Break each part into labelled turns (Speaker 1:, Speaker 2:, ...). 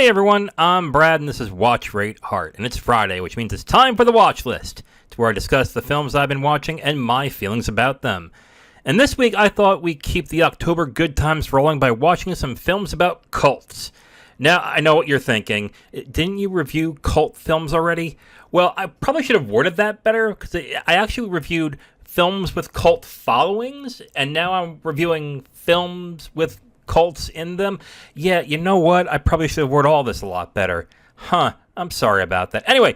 Speaker 1: Hey everyone, I'm Brad and this is Watch Rate Heart, and it's Friday, which means it's time for the watch list. It's where I discuss the films I've been watching and my feelings about them. And this week I thought we'd keep the October good times rolling by watching some films about cults. Now, I know what you're thinking. Didn't you review cult films already? Well, I probably should have worded that better, because I actually reviewed films with cult followings, and now I'm reviewing films with cults in them. Yeah, you know what? I probably should have worded all this a lot better. I'm sorry about that. Anyway,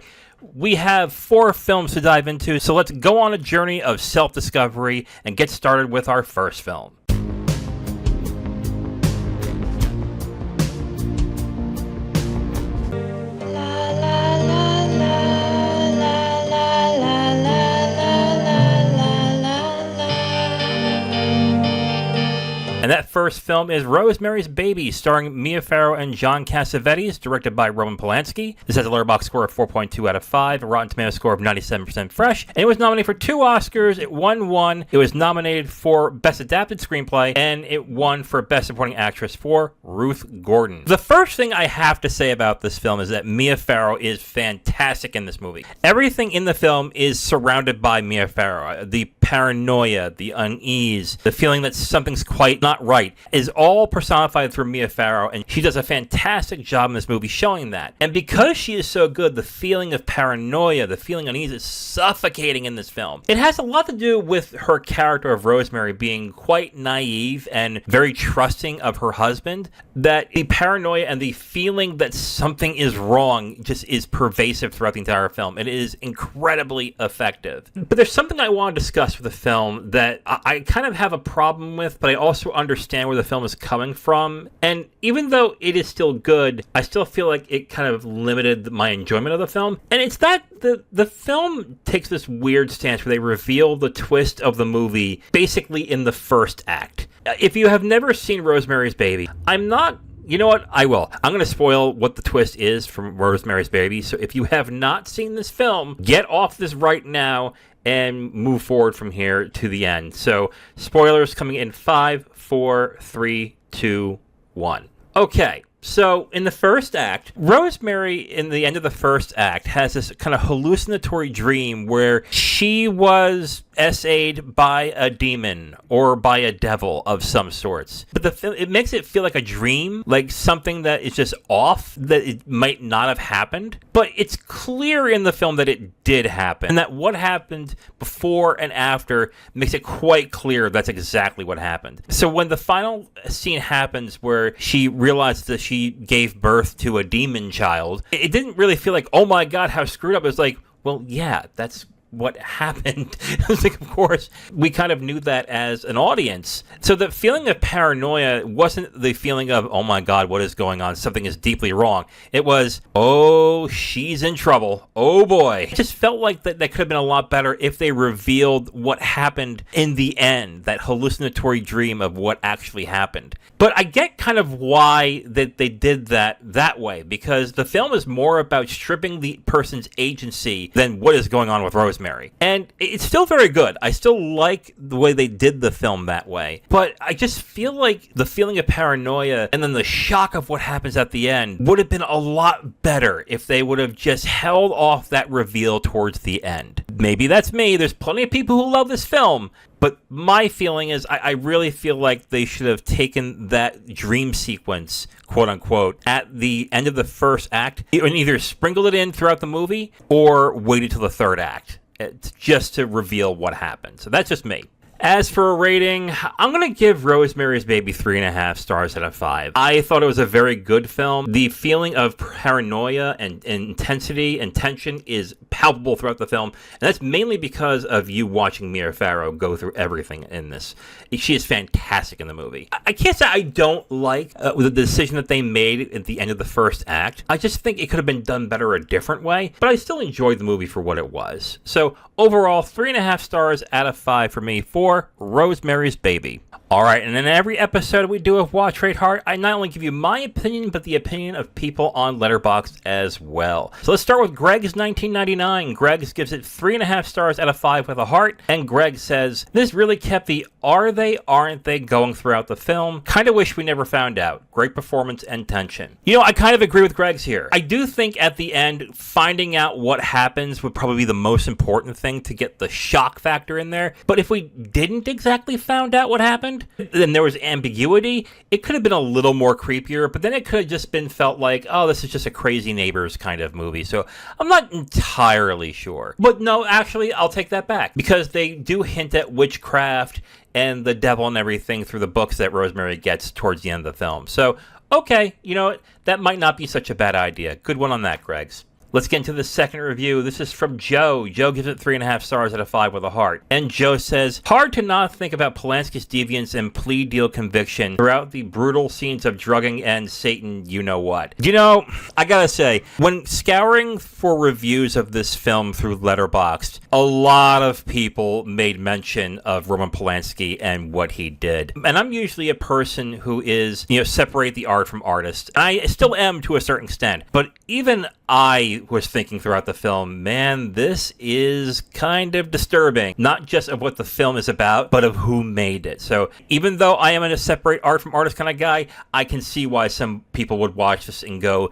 Speaker 1: we have 4 films to dive into, so let's go on a journey of self-discovery and get started with our first film. And that first film is Rosemary's Baby, starring Mia Farrow and John Cassavetes, directed by Roman Polanski. This has a Letterboxd score of 4.2 out of 5, a Rotten Tomatoes score of 97% fresh, and it was nominated for 2 Oscars. It won 1. It was nominated for Best Adapted Screenplay, and it won for Best Supporting Actress for Ruth Gordon. The first thing I have to say about this film is that Mia Farrow is fantastic in this movie. Everything in the film is surrounded by Mia Farrow. The paranoia, the unease, the feeling that something's quite not right is all personified through Mia Farrow, and she does a fantastic job in this movie showing that. And because she is so good, the feeling of paranoia, the feeling of unease is suffocating in this film. It has a lot to do with her character of Rosemary being quite naive and very trusting of her husband, that the paranoia and the feeling that something is wrong just is pervasive throughout the entire film. It is incredibly effective. But there's something I want to discuss with the film that I kind of have a problem with, but I also understand where the film is coming from. And even though it is still good, I still feel like it kind of limited my enjoyment of the film. And it's that the film takes this weird stance where they reveal the twist of the movie basically in the first act. If you have never seen Rosemary's Baby, you know what? I will. I'm going to spoil what the twist is from Rosemary's Baby. So if you have not seen this film, get off this right now and move forward from here to the end. So spoilers coming in 5, 4, 3, 2, 1. Okay. So, in the first act, Rosemary, in the end of the first act, has this kind of hallucinatory dream where she was essayed by a demon or by a devil of some sorts. But it makes it feel like a dream, like something that is just off, that it might not have happened. But it's clear in the film that it did happen, and that what happened before and after makes it quite clear that's exactly what happened. So when the final scene happens where she realizes that she gave birth to a demon child, it didn't really feel like, oh my god, how screwed up. It was like, well, yeah, that's what happened. I was like, of course, we kind of knew that as an audience. So the feeling of paranoia wasn't the feeling of, oh my god, what is going on? Something is deeply wrong. It was, oh, she's in trouble. Oh boy. It just felt like that could have been a lot better if they revealed what happened in the end, that hallucinatory dream of what actually happened. But I get kind of why that they did that way, because the film is more about stripping the person's agency than what is going on with Rosemary. And it's still very good. I still like the way they did the film that way. But I just feel like the feeling of paranoia and then the shock of what happens at the end would have been a lot better if they would have just held off that reveal towards the end. Maybe that's me. There's plenty of people who love this film. But my feeling is I really feel like they should have taken that dream sequence, quote unquote, at the end of the first act and either sprinkled it in throughout the movie or waited till the third act just to reveal what happened. So that's just me. As for a rating, I'm going to give Rosemary's Baby 3.5 stars out of 5. I thought it was a very good film. The feeling of paranoia and intensity and tension is palpable throughout the film, and that's mainly because of you watching Mia Farrow go through everything in this. She is fantastic in the movie. I can't say I don't like the decision that they made at the end of the first act. I just think it could have been done better a different way, but I still enjoyed the movie for what it was. So overall, 3.5 stars out of 5 for me for Rosemary's Baby. All right, and in every episode we do of Watch Rate Hard, I not only give you my opinion, but the opinion of people on Letterboxd as well. So let's start with Greg's 1999. Greg gives it 3.5 stars out of 5 with a heart, and Greg says, this really kept the are they, aren't they going throughout the film. Kind of wish we never found out. Great performance and tension. You know, I kind of agree with Greg's here. I do think at the end, finding out what happens would probably be the most important thing to get the shock factor in there. But if we didn't exactly find out what happened, then there was ambiguity, it could have been a little more creepier, but then it could have just been felt like, oh, this is just a Crazy Neighbors kind of movie. So I'm not entirely sure. But no, actually, I'll take that back, because they do hint at witchcraft and the devil and everything through the books that Rosemary gets towards the end of the film. So, okay, you know what? That might not be such a bad idea. Good one on that, Greg's. Let's get into the second review. This is from Joe. Joe gives it 3.5 stars out of 5 with a heart. And Joe says, hard to not think about Polanski's deviance and plea deal conviction throughout the brutal scenes of drugging and Satan you-know-what. You know, I gotta say, when scouring for reviews of this film through Letterboxd, a lot of people made mention of Roman Polanski and what he did. And I'm usually a person who is, separate the art from artist. I still am to a certain extent. But even I was thinking throughout the film, man, this is kind of disturbing. Not just of what the film is about, but of who made it. So even though I am a separate art from artist kind of guy, I can see why some people would watch this and go,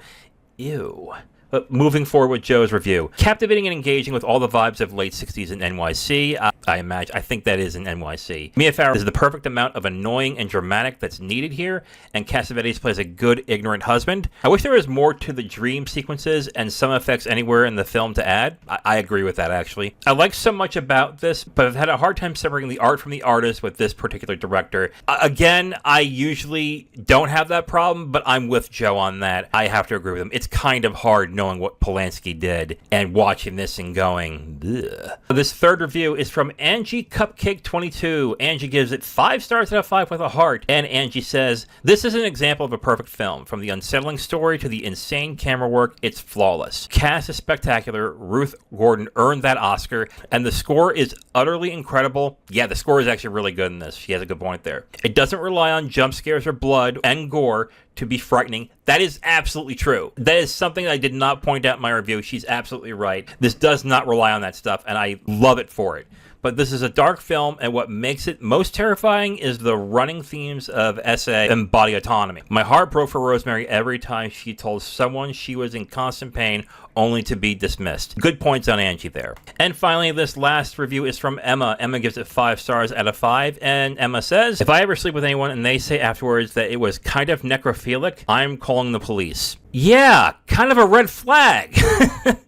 Speaker 1: ew. But moving forward with Joe's review. Captivating and engaging with all the vibes of late 60s in NYC. I think that is in NYC. Mia Farrow is the perfect amount of annoying and dramatic that's needed here, and Cassavetes plays a good, ignorant husband. I wish there was more to the dream sequences and some effects anywhere in the film to add. I agree with that, actually. I like so much about this, but I've had a hard time separating the art from the artist with this particular director. Again, I usually don't have that problem, but I'm with Joe on that. I have to agree with him. It's kind of hard knowing what Polanski did and watching this and going, ugh. This third review is from Angie Cupcake 22. Angie gives it 5 stars out of 5 with a heart, and Angie says, this is an example of a perfect film. From the unsettling story to the insane camera work, it's flawless. Cast is spectacular. Ruth Gordon earned that Oscar, and the score is utterly incredible. Yeah, the score is actually really good in this. She has a good point there. It doesn't rely on jump scares or blood and gore to be frightening. That is absolutely true. That is something I did not point out in my review. She's absolutely right. This does not rely on that stuff, and I love it for it. But this is a dark film, and what makes it most terrifying is the running themes of SA and body autonomy. My heart broke for Rosemary every time she told someone she was in constant pain only to be dismissed. Good points on Angie there. And finally, this last review is from Emma. Emma gives it 5 stars out of 5, and Emma says, if I ever sleep with anyone and they say afterwards that it was kind of necrophilic, I'm calling the police. Yeah, kind of a red flag.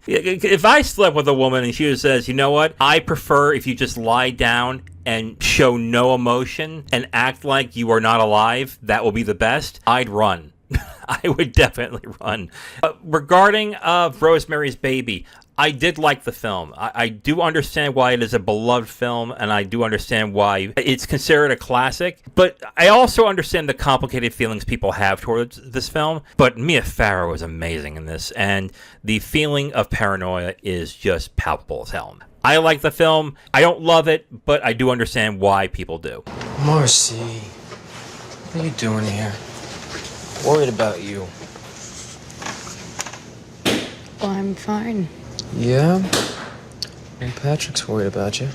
Speaker 1: If I slept with a woman and she says, you know what, I prefer if you just lie down and show no emotion and act like you are not alive, that will be the best, I'd run. I would definitely run. Regarding Rosemary's Baby, I did like the film. I do understand why it is a beloved film, and I do understand why it's considered a classic. But I also understand the complicated feelings people have towards this film. But Mia Farrow is amazing in this, and the feeling of paranoia is just palpable as hell. I like the film. I don't love it, but I do understand why people do.
Speaker 2: Marcy, what are you doing here? Worried about you.
Speaker 3: Well, I'm fine.
Speaker 2: Yeah? And Patrick's worried about you.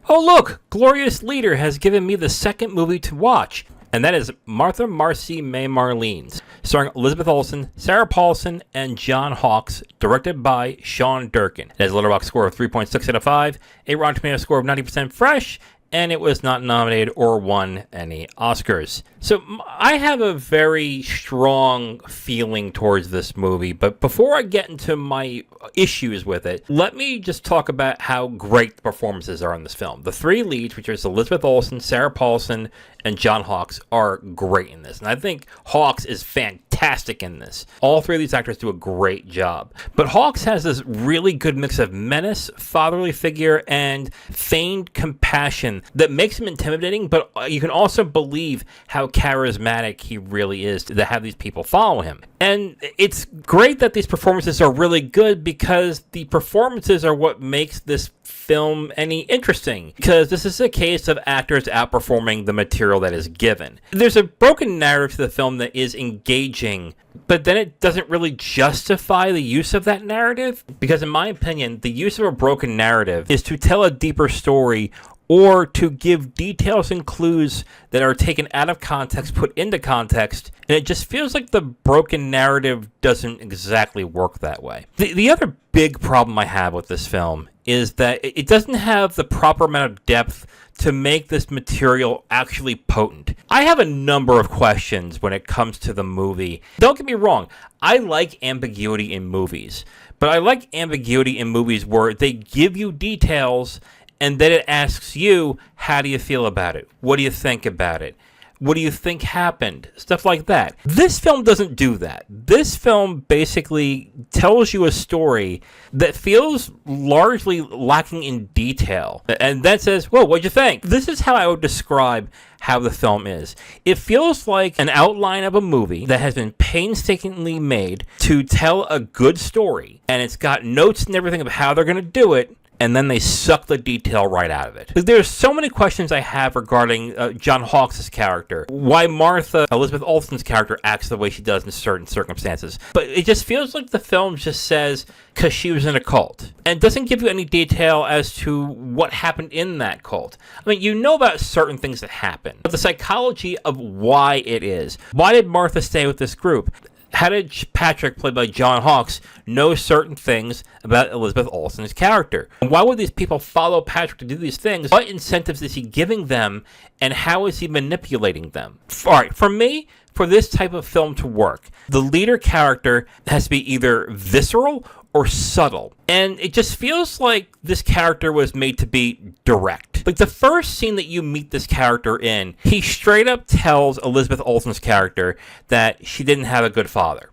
Speaker 1: Oh look! Glorious Leader has given me the second movie to watch, and that is Martha, Marcy, May, Marlene, starring Elizabeth Olsen, Sarah Paulson, and John Hawkes, directed by Sean Durkin. It has a Letterboxd score of 3.6 out of 5, a Rotten Tomatoes score of 90% fresh, and it was not nominated or won any Oscars. So I have a very strong feeling towards this movie, but before I get into my issues with it, let me just talk about how great the performances are in this film. The 3 leads, which is Elizabeth Olsen, Sarah Paulson, and John Hawkes, are great in this. And I think Hawkes is fantastic in this. All 3 of these actors do a great job. But Hawkes has this really good mix of menace, fatherly figure, and feigned compassion that makes him intimidating, but you can also believe how charismatic he really is to have these people follow him. And it's great that these performances are really good, because the performances are what makes this film any interesting, because this is a case of actors outperforming the material that is given. There's a broken narrative to the film that is engaging, but then it doesn't really justify the use of that narrative, because in my opinion, the use of a broken narrative is to tell a deeper story, or to give details and clues that are taken out of context, put into context, and it just feels like the broken narrative doesn't exactly work that way. The other big problem I have with this film is that it doesn't have the proper amount of depth to make this material actually potent. I have a number of questions when it comes to the movie. Don't get me wrong, I like ambiguity in movies, but I like ambiguity in movies where they give you details and then it asks you, how do you feel about it? What do you think about it? What do you think happened? Stuff like that. This film doesn't do that. This film basically tells you a story that feels largely lacking in detail. And then says, whoa, what'd you think? This is how I would describe how the film is. It feels like an outline of a movie that has been painstakingly made to tell a good story. And it's got notes and everything of how they're going to do it. And then they suck the detail right out of it. There's so many questions I have regarding John Hawkes' character. Why Martha, Elizabeth Olsen's character, acts the way she does in certain circumstances. But it just feels like the film just says, because she was in a cult. And doesn't give you any detail as to what happened in that cult. I mean, you know about certain things that happen. But the psychology of why it is. Why did Martha stay with this group? How did Patrick, played by John Hawkes, know certain things about Elizabeth Olsen's character? And why would these people follow Patrick to do these things? What incentives is he giving them, and how is he manipulating them? All right, for me, for this type of film to work, the leader character has to be either visceral or subtle. And it just feels like this character was made to be direct. Like the first scene that you meet this character in, he straight up tells Elizabeth Olsen's character that she didn't have a good father.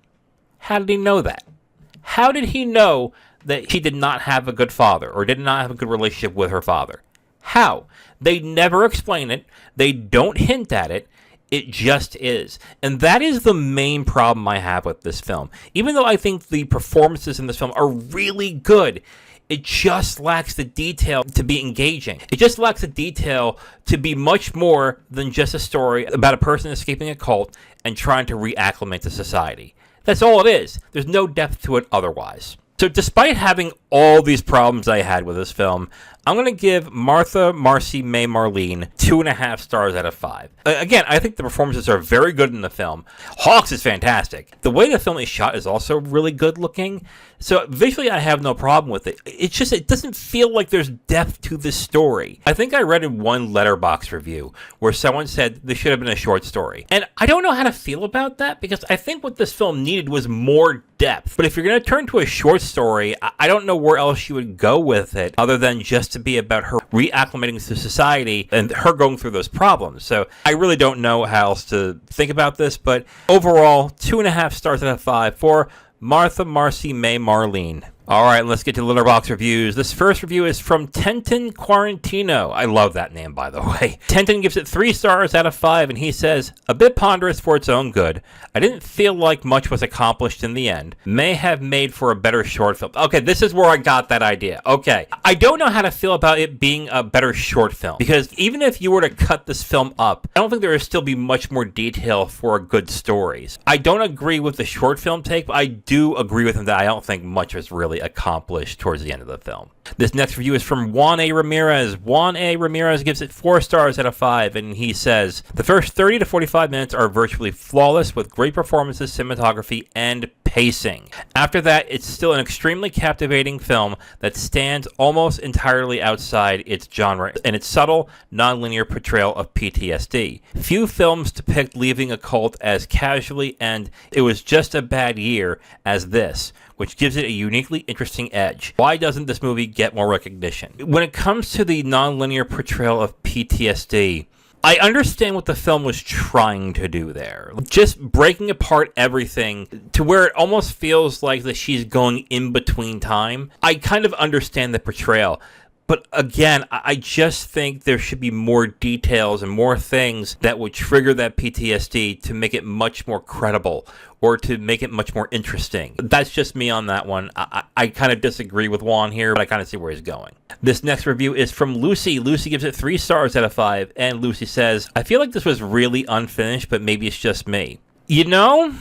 Speaker 1: How did he know that? How did he know that she did not have a good father or did not have a good relationship with her father? How? They never explain it. They don't hint at it. It just is. And that is the main problem I have with this film. Even though I think the performances in this film are really good, it just lacks the detail to be engaging. It just lacks the detail to be much more than just a story about a person escaping a cult and trying to reacclimate to society. That's all it is. There's no depth to it otherwise. So despite having all these problems I had with this film, I'm going to give Martha, Marcy, May, Marlene 2.5 stars out of 5. Again, I think the performances are very good in the film. Hawkes is fantastic. The way the film is shot is also really good looking. So visually, I have no problem with it. It's just, it doesn't feel like there's depth to this story. I think I read in one Letterboxd review where someone said this should have been a short story. And I don't know how to feel about that, because I think what this film needed was more depth. But if you're going to turn to a short story, I don't know where else you would go with it other than just to be about her reacclimating to society and her going through those problems. So I really don't know how else to think about this, but overall, 2.5 stars out of 5 for Martha, Marcy, May, Marlene. All right, let's get to Letterboxd reviews. This first review is from Tenton Quarantino. I love that name, by the way. Tenton gives it 3 stars out of 5, and he says, a bit ponderous for its own good. I didn't feel like much was accomplished in the end. May have made for a better short film. Okay, this is where I got that idea. Okay. I don't know how to feel about it being a better short film, because even if you were to cut this film up, I don't think there would still be much more detail for good stories. I don't agree with the short film take, but I do agree with him that I don't think much was really accomplished towards the end of the film. This next review is from Juan A. Ramirez. Juan A. Ramirez gives it 4 stars out of 5, and he says, the first 30 to 45 minutes are virtually flawless with great performances, cinematography, and pacing. After that, it's still an extremely captivating film that stands almost entirely outside its genre and its subtle, non-linear portrayal of PTSD. Few films depict leaving a cult as casually and it was just a bad year as this, which gives it a uniquely interesting edge. Why doesn't this movie get more recognition? When it comes to the non-linear portrayal of PTSD, I understand what the film was trying to do there. Just breaking apart everything to where it almost feels like that she's going in between time. I kind of understand the portrayal, But again, I just think there should be more details and more things that would trigger that PTSD to make it much more credible or to make it much more interesting. That's just me on that one. I kind of disagree with Juan here, but I kind of see where he's going. This next review is from Lucy. Lucy gives it 3 stars out of 5, and Lucy says, I feel like this was really unfinished, but maybe it's just me. You know,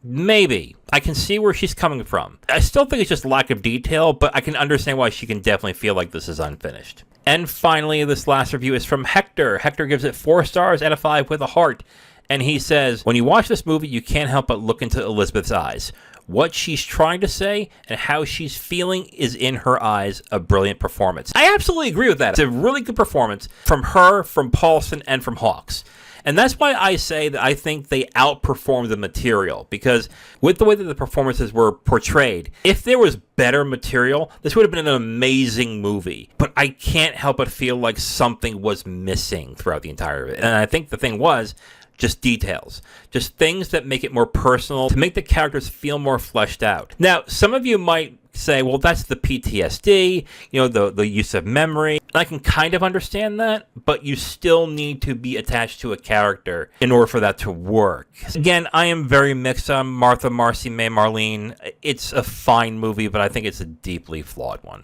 Speaker 1: maybe. I can see where she's coming from. I still think it's just lack of detail, but I can understand why she can definitely feel like this is unfinished. And finally, this last review is from Hector. Hector gives it 4 stars out of 5 with a heart. And he says, when you watch this movie, you can't help but look into Elizabeth's eyes. What she's trying to say and how she's feeling is in her eyes a brilliant performance. I absolutely agree with that. It's a really good performance from her, from Paulson, and from Hawks. And that's why I say that I think they outperformed the material, because with the way that the performances were portrayed, if there was better material, this would have been an amazing movie. But I can't help but feel like something was missing throughout the entire of it. And I think the thing was just details, just things that make it more personal, to make the characters feel more fleshed out. Now, some of you might say, well, that's the PTSD, the use of memory. And I can kind of understand that, but you still need to be attached to a character in order for that to work. Again, I am very mixed on Martha, Marcy, May, Marlene. It's a fine movie, but I think it's a deeply flawed one.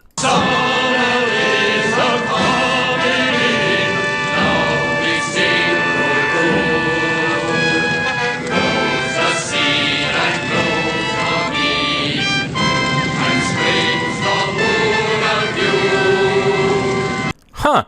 Speaker 1: Huh.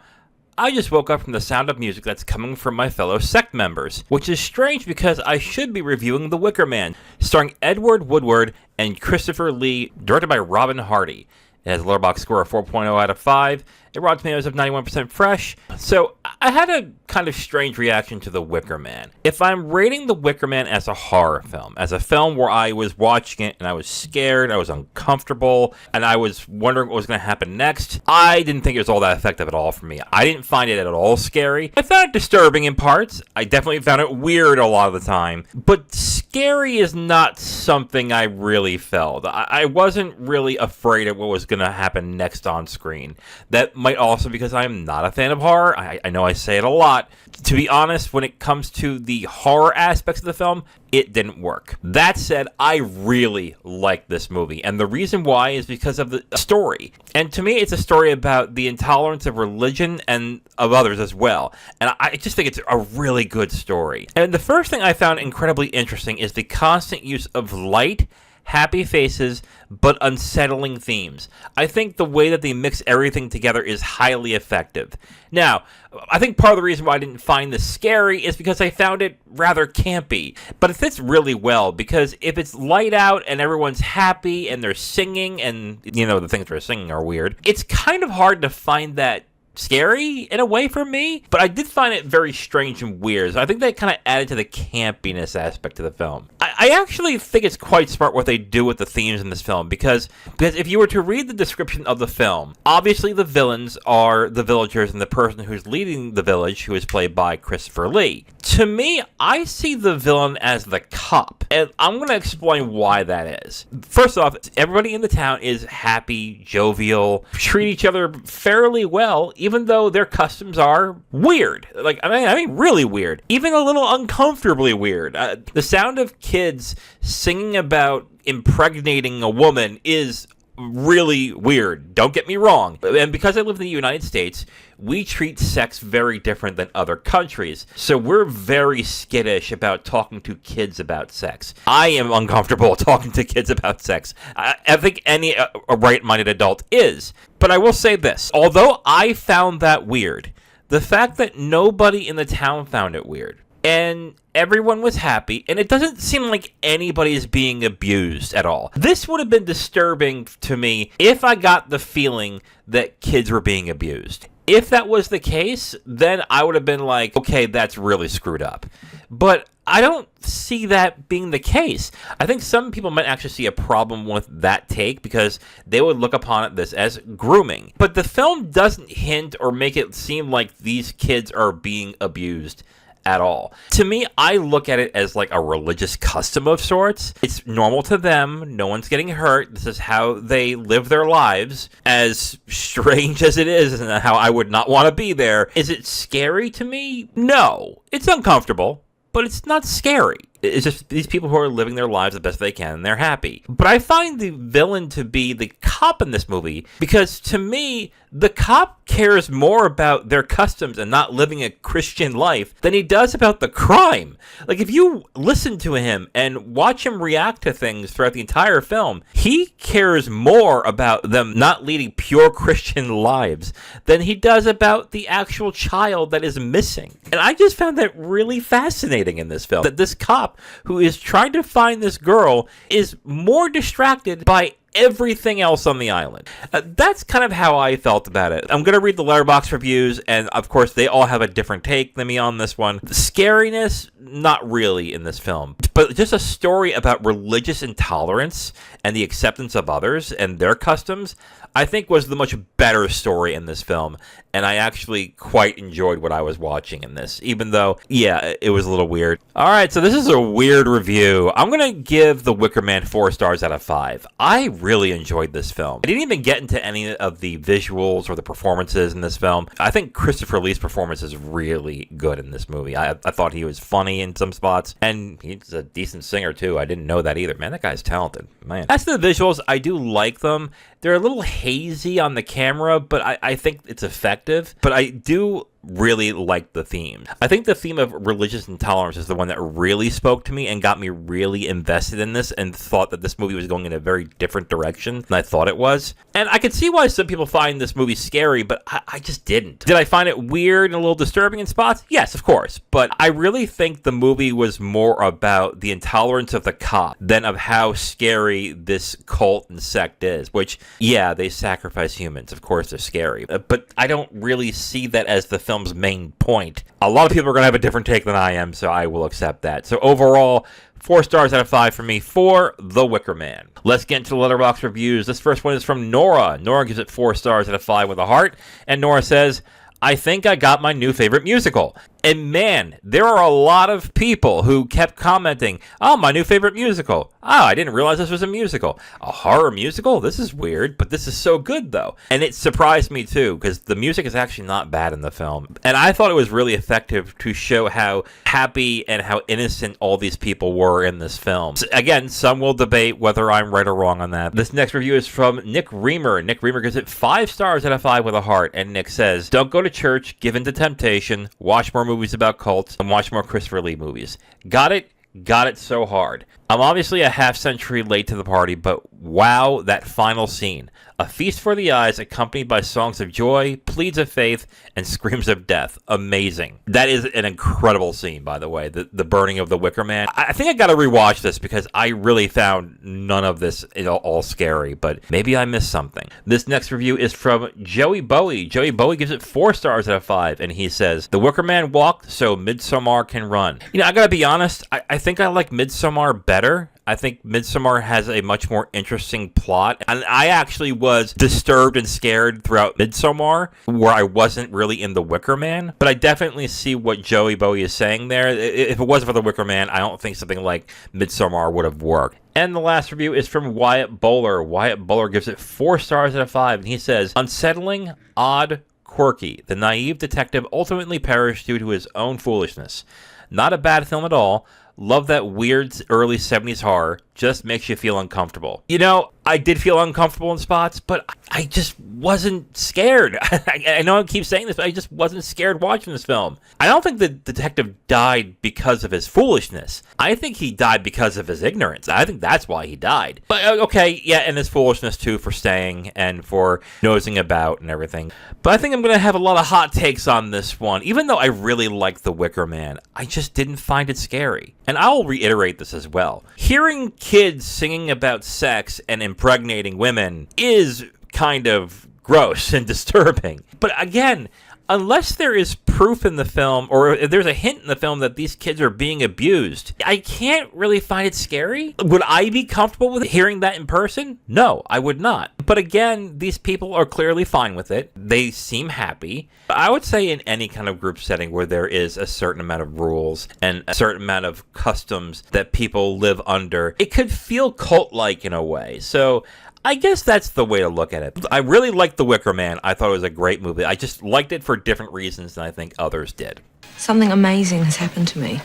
Speaker 1: I just woke up from the sound of music that's coming from my fellow sect members, which is strange because I should be reviewing The Wicker Man, starring Edward Woodward and Christopher Lee, directed by Robin Hardy. It has a Letterboxd score of 4.0 out of 5, a Rotten Tomatoes of 91% fresh. So I had a kind of strange reaction to The Wicker Man. If I'm rating The Wicker Man as a horror film, as a film where I was watching it and I was scared, I was uncomfortable, and I was wondering what was going to happen next, I didn't think it was all that effective at all for me. I didn't find it at all scary. I found it disturbing in parts. I definitely found it weird a lot of the time. But scary is not something I really felt. I wasn't really afraid of what was going to happen next on screen. That might also because I'm not a fan of horror. I know I say it a lot. To be honest, when it comes to the horror aspects of the film, it didn't work. That said, I really like this movie, and the reason why is because of the story. And to me, it's a story about the intolerance of religion and of others as well. And I just think it's a really good story. And the first thing I found incredibly interesting is the constant use of light, happy faces, but unsettling themes. I think the way that they mix everything together is highly effective. Now, I think part of the reason why I didn't find this scary is because I found it rather campy. But it fits really well, because if it's light out and everyone's happy and they're singing and, the things they're singing are weird, it's kind of hard to find that scary in a way for me, but I did find it very strange and weird. So I think that kind of added to the campiness aspect of the film. I actually think it's quite smart what they do with the themes in this film, because if you were to read the description of the film, obviously the villains are the villagers and the person who's leading the village, who is played by Christopher Lee. To me, I see the villain as the cop, and I'm going to explain why that is. First off, everybody in the town is happy, jovial, treat each other fairly well, even though their customs are weird. I mean, really weird. Even a little uncomfortably weird. The sound of kids singing about impregnating a woman is really weird. Don't get me wrong. And because I live in the United States, we treat sex very different than other countries. So we're very skittish about talking to kids about sex. I am uncomfortable talking to kids about sex. I think any a right-minded adult is. But I will say this. Although I found that weird, the fact that nobody in the town found it weird, and everyone was happy, and it doesn't seem like anybody is being abused at all. This would have been disturbing to me if I got the feeling that kids were being abused. If that was the case, then I would have been like, okay, that's really screwed up. But I don't see that being the case. I think some people might actually see a problem with that take because they would look upon this as grooming. But the film doesn't hint or make it seem like these kids are being abused at all. To me, I look at it as like a religious custom of sorts. It's normal to them. No one's getting hurt. This is how they live their lives. As strange as it is and how I would not want to be there. Is it scary to me? No. It's uncomfortable, but it's not scary. It's just these people who are living their lives the best they can, and they're happy. But I find the villain to be the cop in this movie, because to me, the cop cares more about their customs and not living a Christian life than he does about the crime. Like, if you listen to him and watch him react to things throughout the entire film, he cares more about them not leading pure Christian lives than he does about the actual child that is missing. And I just found that really fascinating in this film, that this cop who is trying to find this girl is more distracted by everything else on the island. That's kind of how I felt about it. I'm going to read the Letterboxd reviews, and of course they all have a different take than me on this one. The scariness, not really in this film, but just a story about religious intolerance and the acceptance of others and their customs, I think was the much better story in this film, and I actually quite enjoyed what I was watching in this, even though, yeah, it was a little weird. Alright, so this is a weird review. I'm going to give The Wicker Man 4 stars out of 5. I really enjoyed this film. I didn't even get into any of the visuals or the performances in this film. I think Christopher Lee's performance is really good in this movie. I thought he was funny in some spots, and he's a decent singer too. I didn't know that either. Man, that guy's talented. Man. As to the visuals, I do like them. They're a little hazy on the camera, but I think it's effective. But I do really like the theme. I think the theme of religious intolerance is the one that really spoke to me and got me really invested in this and thought that this movie was going in a very different direction than I thought it was. And I could see why some people find this movie scary, but I just didn't. Did I find it weird and a little disturbing in spots? Yes, of course. But I really think the movie was more about the intolerance of the cop than of how scary this cult and sect is, which, yeah, they sacrifice humans. Of course, they're scary. But I don't really see that as the film's main point. A lot of people are going to have a different take than I am, so I will accept that. So overall, 4 stars out of 5 for me for The Wicker Man. Let's get into the Letterboxd reviews. This first one is from Nora. Nora gives it 4 stars out of 5 with a heart, and Nora says, I think I got my new favorite musical. And man, there are a lot of people who kept commenting, oh, my new favorite musical. Oh, I didn't realize this was a musical. A horror musical? This is weird, but this is so good, though. And it surprised me, too, because the music is actually not bad in the film. And I thought it was really effective to show how happy and how innocent all these people were in this film. So, again, some will debate whether I'm right or wrong on that. This next review is from Nick Reamer. Nick Reamer gives it 5 stars out of 5 with a heart. And Nick says, don't go to church, give in to temptation, watch more movies about cults, and watch more Christopher Lee movies. Got it? Got it so hard. I'm obviously a half century late to the party, but wow, that final scene. A feast for the eyes accompanied by songs of joy, pleads of faith, and screams of death. Amazing. That is an incredible scene, by the way, the burning of the Wicker Man. I think I gotta rewatch this because I really found none of this all scary, but maybe I missed something. This next review is from Joey Bowie. Joey Bowie gives it 4 stars out of 5, and he says, the Wicker Man walked so Midsommar can run. You know, I gotta be honest, I think I like Midsommar better. I think Midsommar has a much more interesting plot, and I actually was disturbed and scared throughout Midsommar, where I wasn't really in The Wicker Man, but I definitely see what Joey Bowie is saying there. If it wasn't for The Wicker Man, I don't think something like Midsommar would have worked. And the last review is from Wyatt Bowler. Wyatt Bowler gives it 4 stars out of 5, and he says, unsettling, odd, quirky. The naive detective ultimately perished due to his own foolishness. Not a bad film at all. Love that weird early 70s horror. Just makes you feel uncomfortable. You know, I did feel uncomfortable in spots, but I just wasn't scared. I know I keep saying this, but I just wasn't scared watching this film. I don't think the detective died because of his foolishness. I think he died because of his ignorance. I think that's why he died. But okay, yeah, and his foolishness too for staying and for nosing about and everything. But I think I'm going to have a lot of hot takes on this one. Even though I really like The Wicker Man, I just didn't find it scary. And I'll reiterate this as well. Hearing kids singing about sex and impregnating women is kind of gross and disturbing. But again, unless there is proof in the film, or if there's a hint in the film that these kids are being abused, I can't really find it scary. Would I be comfortable with hearing that in person? No, I would not. But again, these people are clearly fine with it. They seem happy. I would say in any kind of group setting where there is a certain amount of rules and a certain amount of customs that people live under, it could feel cult-like in a way. So I guess that's the way to look at it. I really liked The Wicker Man. I thought it was a great movie. I just liked it for different reasons than I think others did.
Speaker 4: Something amazing has happened to me.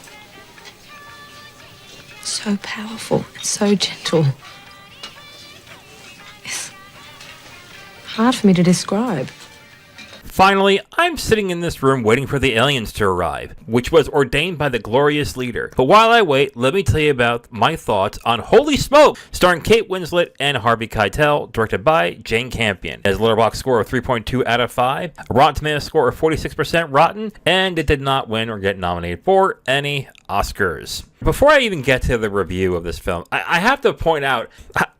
Speaker 4: So powerful and so gentle. It's hard for me to describe.
Speaker 1: Finally, I'm sitting in this room waiting for the aliens to arrive, which was ordained by the glorious leader. But while I wait, let me tell you about my thoughts on Holy Smoke, starring Kate Winslet and Harvey Keitel, directed by Jane Campion. It has a Letterboxd score of 3.2 out of 5, a Rotten Tomatoes score of 46% rotten, and it did not win or get nominated for any Oscars. Before I even get to the review of this film, I have to point out,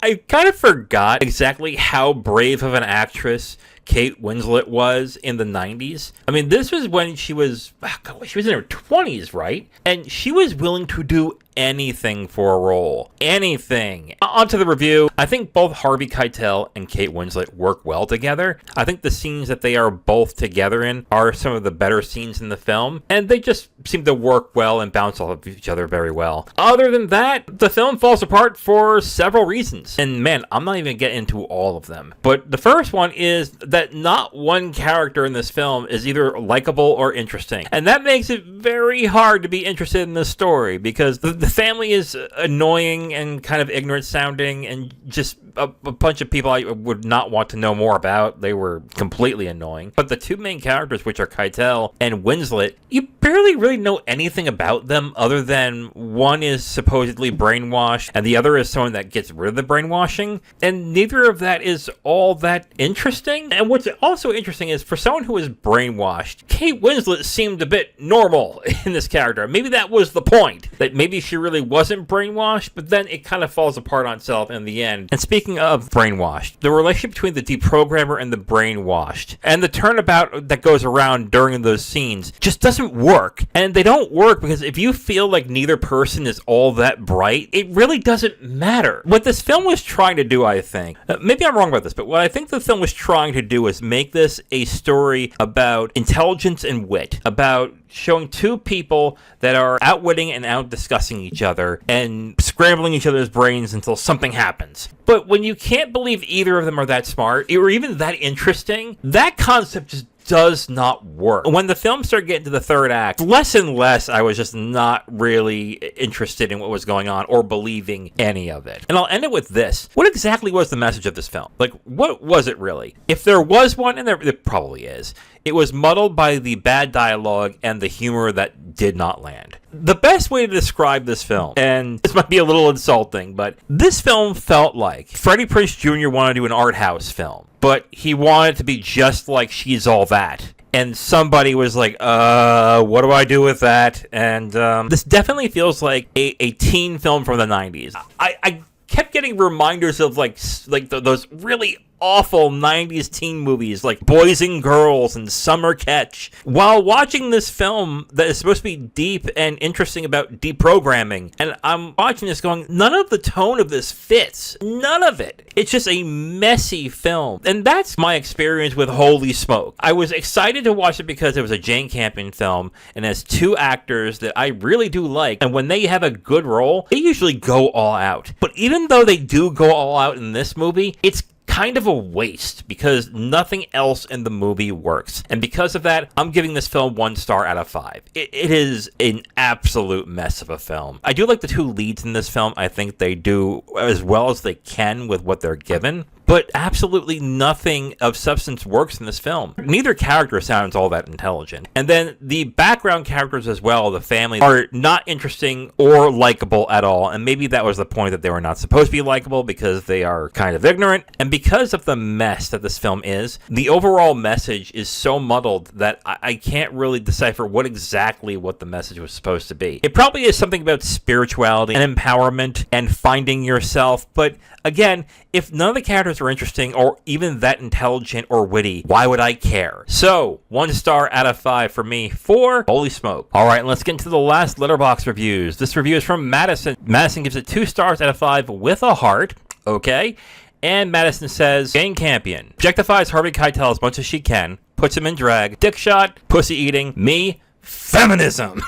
Speaker 1: I kind of forgot exactly how brave of an actress Kate Winslet was in the 90s. I mean, this was when she was in her 20s, right? And she was willing to do anything for a role. Anything. On to the review. I think both Harvey Keitel and Kate Winslet work well together. I think the scenes that they are both together in are some of the better scenes in the film, and they just seem to work well and bounce off of each other very well. Other than that, the film falls apart for several reasons. And man, I'm not even going to get into all of them. But the first one is that not one character in this film is either likable or interesting. And that makes it very hard to be interested in this story, because the family is annoying and kind of ignorant sounding and just a bunch of people I would not want to know more about. They were completely annoying. But the two main characters, which are Keitel and Winslet, you barely really know anything about them other than one is supposedly brainwashed and the other is someone that gets rid of the brainwashing. And neither of that is all that interesting. And what's also interesting is, for someone who is brainwashed, Kate Winslet seemed a bit normal in this character. Maybe that was the point, that maybe she really wasn't brainwashed, but then it kind of falls apart on itself in the end. And speaking of brainwashed, the relationship between the deprogrammer and the brainwashed, and the turnabout that goes around during those scenes, just doesn't work. And they don't work because if you feel like neither person is all that bright, it really doesn't matter. What this film was trying to do, I think, maybe I'm wrong about this, but what I think the film was trying to do is make this a story about intelligence and wit, about showing two people that are outwitting and out-discussing each other and scrambling each other's brains until something happens. But when you can't believe either of them are that smart, or even that interesting, that concept just does not work. When the film started getting to the third act, less and less I was just not really interested in what was going on or believing any of it. And I'll end it with this. What exactly was the message of this film? Like, what was it really? If there was one, and there probably is, it was muddled by the bad dialogue and the humor that did not land. The best way to describe this film, and this might be a little insulting, but this film felt like Freddie Prinze Jr. wanted to do an art house film, but he wanted it to be just like She's All That. And somebody was like, what do I do with that? And this definitely feels like a teen film from the 90s. I kept getting reminders of those really awful 90s teen movies like Boys and Girls and Summer Catch, while watching this film that is supposed to be deep and interesting about deprogramming. And I'm watching this going, none of the tone of this fits. None of it. It's just a messy film. And that's my experience with Holy Smoke. I was excited to watch it because it was a Jane Campion film and has two actors that I really do like. And when they have a good role, they usually go all out. But even though they do go all out in this movie, it's kind of a waste because nothing else in the movie works. And because of that, I'm giving this film 1 star out of 5. It is an absolute mess of a film. I do like the two leads in this film. I think they do as well as they can with what they're given. But absolutely nothing of substance works in this film. Neither character sounds all that intelligent. And then the background characters as well, the family, are not interesting or likable at all. And maybe that was the point, that they were not supposed to be likable because they are kind of ignorant. And because of the mess that this film is, the overall message is so muddled that I can't really decipher what the message was supposed to be. It probably is something about spirituality and empowerment and finding yourself. But again, if none of the characters character interesting or even that intelligent or witty, why would I care? So, 1 star out of 5 for me for Holy Smoke. All right, let's get into the last Letterboxd reviews. This review is from Madison. Madison gives it 2 stars out of 5 with a heart. Okay. And Madison says, Jane Campion objectifies Harvey Keitel as much as she can, puts him in drag, dick shot, pussy eating, me, feminism.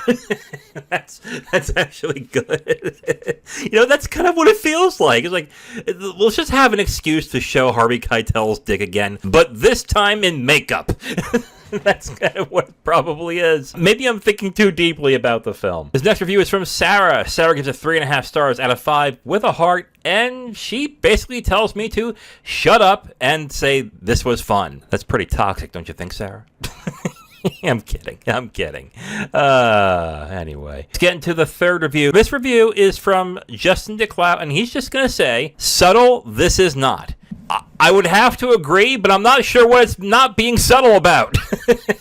Speaker 1: that's actually good. That's kind of what it feels like. It's like, let's just have an excuse to show Harvey Keitel's dick again, but this time in makeup. That's kind of what it probably is. Maybe I'm thinking too deeply about the film. This next review is from Sarah. Sarah gives it 3.5 stars out of 5 with a heart, and she basically tells me to shut up and say this was fun. That's pretty toxic, don't you think, Sarah? I'm kidding. Anyway, let's get into the third review. This review is from Justin DeCloud, and he's just going to say, subtle, this is not. I would have to agree, but I'm not sure what it's not being subtle about.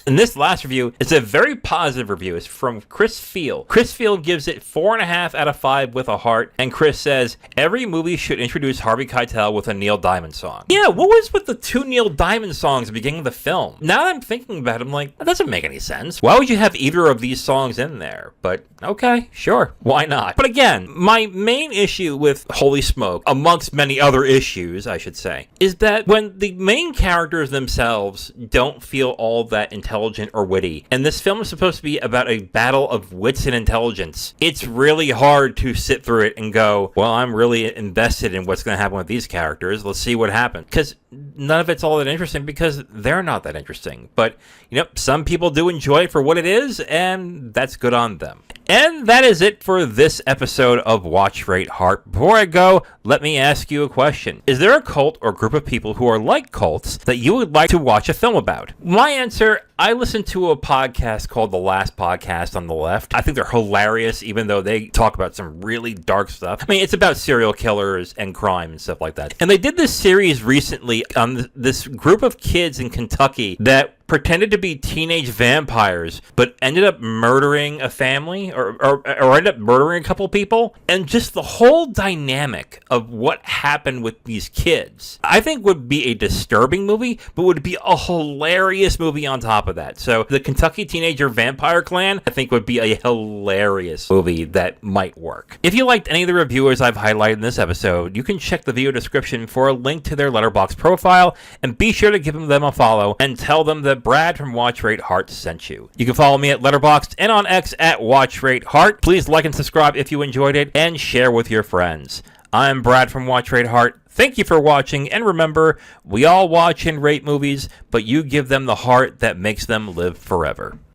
Speaker 1: And this last review is a very positive review. It's from Chris Field. Chris Field gives it 4.5 out of 5 with a heart. And Chris says, every movie should introduce Harvey Keitel with a Neil Diamond song. Yeah, what was with the 2 Neil Diamond songs at the beginning of the film? Now that I'm thinking about it, I'm like, that doesn't make any sense. Why would you have either of these songs in there? But okay, sure, why not? But again, my main issue with Holy Smoke, amongst many other issues, I should say, is that when the main characters themselves don't feel all that intelligent or witty, and this film is supposed to be about a battle of wits and intelligence, it's really hard to sit through it and go, well, I'm really invested in what's going to happen with these characters. Let's see what happens. Because none of it's all that interesting because they're not that interesting. But, some people do enjoy it for what it is, and that's good on them. And that is it for this episode of Watch, Rate, Heart. Before I go, let me ask you a question. Is there a cult or group of people who are like cults that you would like to watch a film about? My answer, I listened to a podcast called The Last Podcast on the Left. I think they're hilarious, even though they talk about some really dark stuff. I mean, it's about serial killers and crime and stuff like that. And they did this series recently on this group of kids in Kentucky that pretended to be teenage vampires, but ended up murdering a family or ended up murdering a couple people. And just the whole dynamic of what happened with these kids, I think would be a disturbing movie, but would be a hilarious movie on top of that. So the Kentucky Teenager Vampire Clan, I think would be a hilarious movie that might work. If you liked any of the reviewers I've highlighted in this episode, you can check the video description for a link to their Letterboxd profile, and be sure to give them a follow and tell them that Brad from Watch Rate Heart sent you. You can follow me at Letterboxd and on X at Watch Rate Heart. Please like and subscribe if you enjoyed it, and share with your friends. I'm Brad from Watch Rate Heart. Thank you for watching, and remember, we all watch and rate movies, but you give them the heart that makes them live forever.